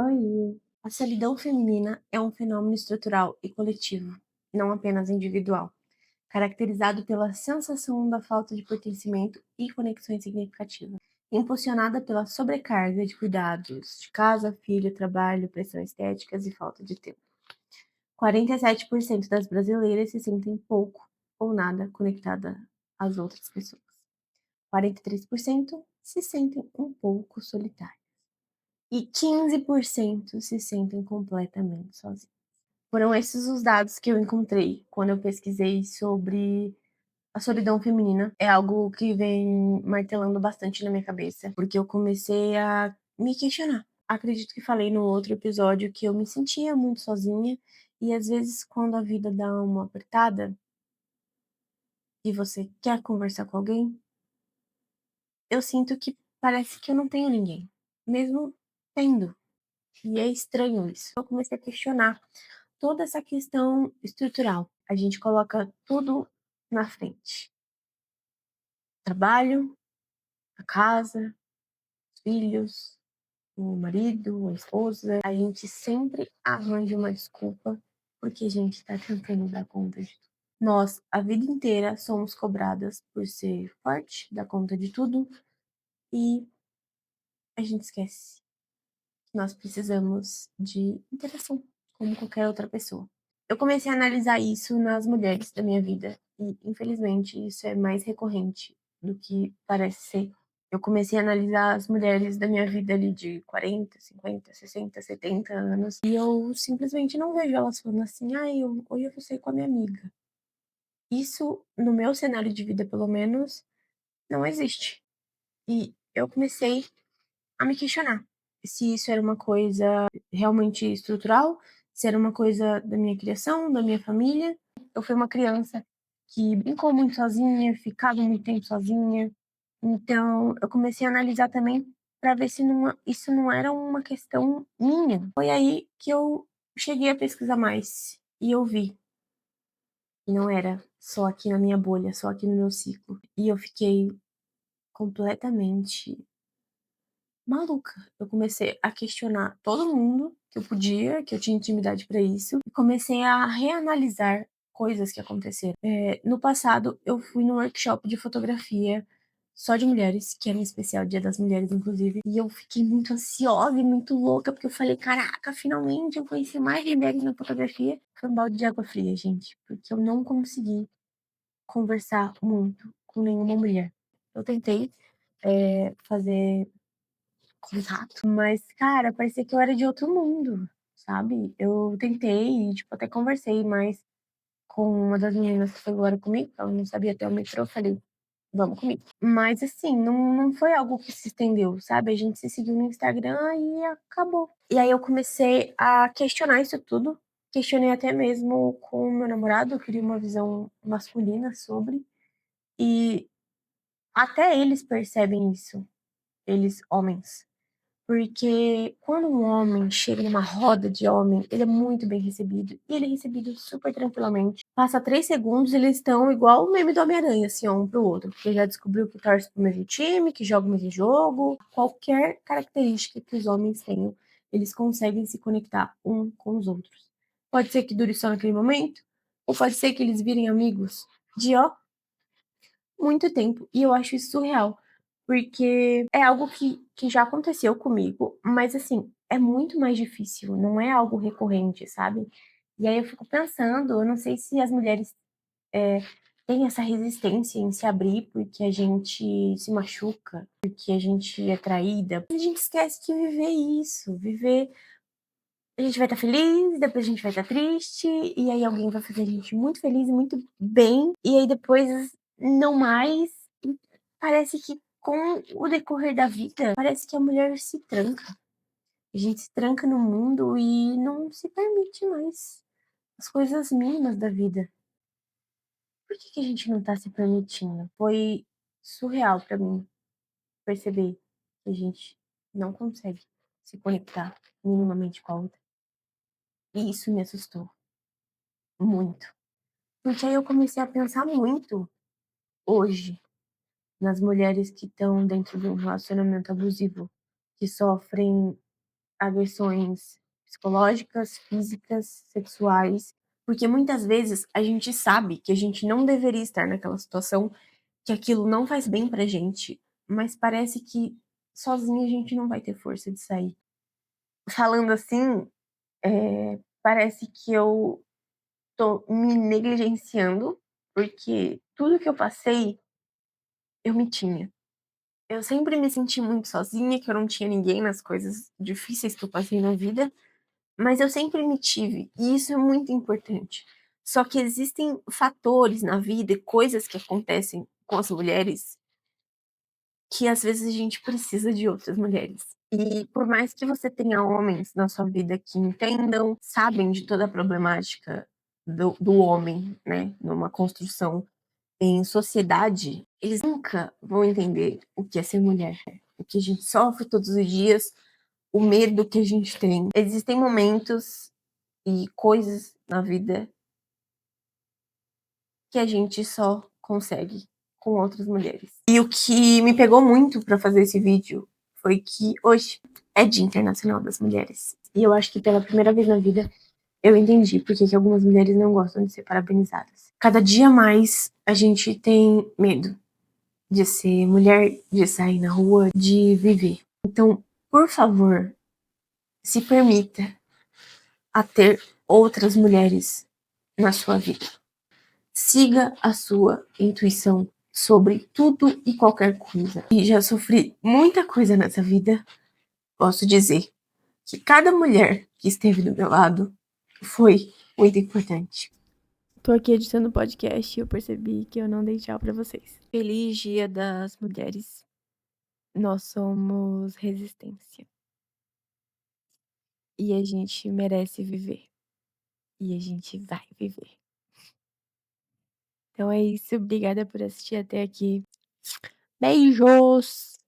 Oi. A solidão feminina é um fenômeno estrutural e coletivo, não apenas individual, caracterizado pela sensação da falta de pertencimento e conexões significativas, impulsionada pela sobrecarga de cuidados de casa, filho, trabalho, pressões estéticas e falta de tempo. 47% das brasileiras se sentem pouco ou nada conectada às outras pessoas. 43% se sentem um pouco solitárias. E 15% se sentem completamente sozinhos. Foram esses os dados que eu encontrei quando eu pesquisei sobre a solidão feminina. É algo que vem martelando bastante na minha cabeça, porque eu comecei a me questionar. Acredito que falei no outro episódio que eu me sentia muito sozinha e às vezes quando a vida dá uma apertada e você quer conversar com alguém, eu sinto que parece que eu não tenho ninguém, mesmo tendo. E é estranho isso. Eu comecei a questionar toda essa questão estrutural. A gente coloca tudo na frente: trabalho, a casa, os filhos, o marido, a esposa. A gente sempre arranja uma desculpa porque a gente está tentando dar conta de tudo. Nós, a vida inteira, somos cobradas por ser forte, dar conta de tudo, e a gente esquece que nós precisamos de interação, como qualquer outra pessoa. Eu comecei a analisar isso nas mulheres da minha vida e, infelizmente, isso é mais recorrente do que parece ser. Eu comecei a analisar as mulheres da minha vida ali de 40, 50, 60, 70 anos e eu simplesmente não vejo elas falando assim: "Ai, hoje eu vou sair com a minha amiga". Isso, no meu cenário de vida, pelo menos, não existe. E eu comecei a me questionar se isso era uma coisa realmente estrutural, se era uma coisa da minha criação, da minha família. Eu fui uma criança que brincou muito sozinha, ficava muito tempo sozinha, então eu comecei a analisar também para ver se isso não era uma questão minha. Foi aí que eu cheguei a pesquisar mais e eu vi que não era só aqui na minha bolha, só aqui no meu ciclo. E eu fiquei completamente maluca. Eu comecei a questionar todo mundo que eu podia, que eu tinha intimidade para isso, e comecei a reanalisar coisas que aconteceram. No passado, eu fui num workshop de fotografia só de mulheres, que era um especial Dia das Mulheres, inclusive, e eu fiquei muito ansiosa e muito louca, porque eu falei, caraca, finalmente eu conheci mais mulheres na fotografia. Foi um balde de água fria, gente, porque eu não consegui conversar muito com nenhuma mulher. Eu tentei, fazer contato. Mas, cara, parecia que eu era de outro mundo, sabe? Eu tentei, tipo, até conversei mais com uma das meninas que foi embora comigo, ela não sabia até o metrô, eu falei, vamos comigo. Mas assim, não foi algo que se estendeu, sabe? A gente se seguiu no Instagram e acabou. E aí eu comecei a questionar isso tudo. Questionei até mesmo com o meu namorado, eu queria uma visão masculina sobre. E até eles percebem isso, eles homens. Porque quando um homem chega numa roda de homem, ele é muito bem recebido. E ele é recebido super tranquilamente. Passa 3 segundos, eles estão igual o meme do Homem-Aranha, assim, ó, um pro outro. Porque já descobriu que torce pro mesmo time, que joga o mesmo jogo. Qualquer característica que os homens tenham, eles conseguem se conectar um com os outros. Pode ser que dure só naquele momento, ou pode ser que eles virem amigos de, ó, muito tempo. E eu acho isso surreal, porque é algo que já aconteceu comigo, mas assim, é muito mais difícil, não é algo recorrente, sabe? E aí eu fico pensando, eu não sei se as mulheres têm essa resistência em se abrir porque a gente se machuca, porque a gente é traída. A gente esquece de viver isso, viver. A gente vai estar feliz, depois a gente vai estar triste, e aí alguém vai fazer a gente muito feliz e muito bem, e aí depois não mais. Parece que com o decorrer da vida, parece que a mulher se tranca. A gente se tranca no mundo e não se permite mais as coisas mínimas da vida. Por que a gente não tá se permitindo? Foi surreal pra mim perceber que a gente não consegue se conectar minimamente com a outra. E isso me assustou muito. Porque aí eu comecei a pensar muito hoje nas mulheres que estão dentro de um relacionamento abusivo, que sofrem agressões psicológicas, físicas, sexuais, porque muitas vezes a gente sabe que a gente não deveria estar naquela situação, que aquilo não faz bem pra gente, mas parece que sozinha a gente não vai ter força de sair. Falando assim, parece que eu tô me negligenciando, porque tudo que eu passei, eu me tinha. Eu sempre me senti muito sozinha, que eu não tinha ninguém nas coisas difíceis que eu passei na vida, mas eu sempre me tive, e isso é muito importante. Só que existem fatores na vida e coisas que acontecem com as mulheres que às vezes a gente precisa de outras mulheres. E por mais que você tenha homens na sua vida que entendam, sabem de toda a problemática do homem, né, numa construção em sociedade, eles nunca vão entender o que é ser mulher, o que a gente sofre todos os dias, o medo que a gente tem. Existem momentos e coisas na vida que a gente só consegue com outras mulheres. E o que me pegou muito para fazer esse vídeo foi que hoje é Dia Internacional das Mulheres. E eu acho que pela primeira vez na vida eu entendi por que algumas mulheres não gostam de ser parabenizadas. Cada dia mais a gente tem medo de ser mulher, de sair na rua, de viver. Então, por favor, se permita a ter outras mulheres na sua vida. Siga a sua intuição sobre tudo e qualquer coisa. E já sofri muita coisa nessa vida. Posso dizer que cada mulher que esteve do meu lado foi muito importante. Tô aqui editando o podcast e eu percebi que eu não dei tchau pra vocês. Feliz Dia das Mulheres. Nós somos resistência. E a gente merece viver. E a gente vai viver. Então é isso. Obrigada por assistir até aqui. Beijos!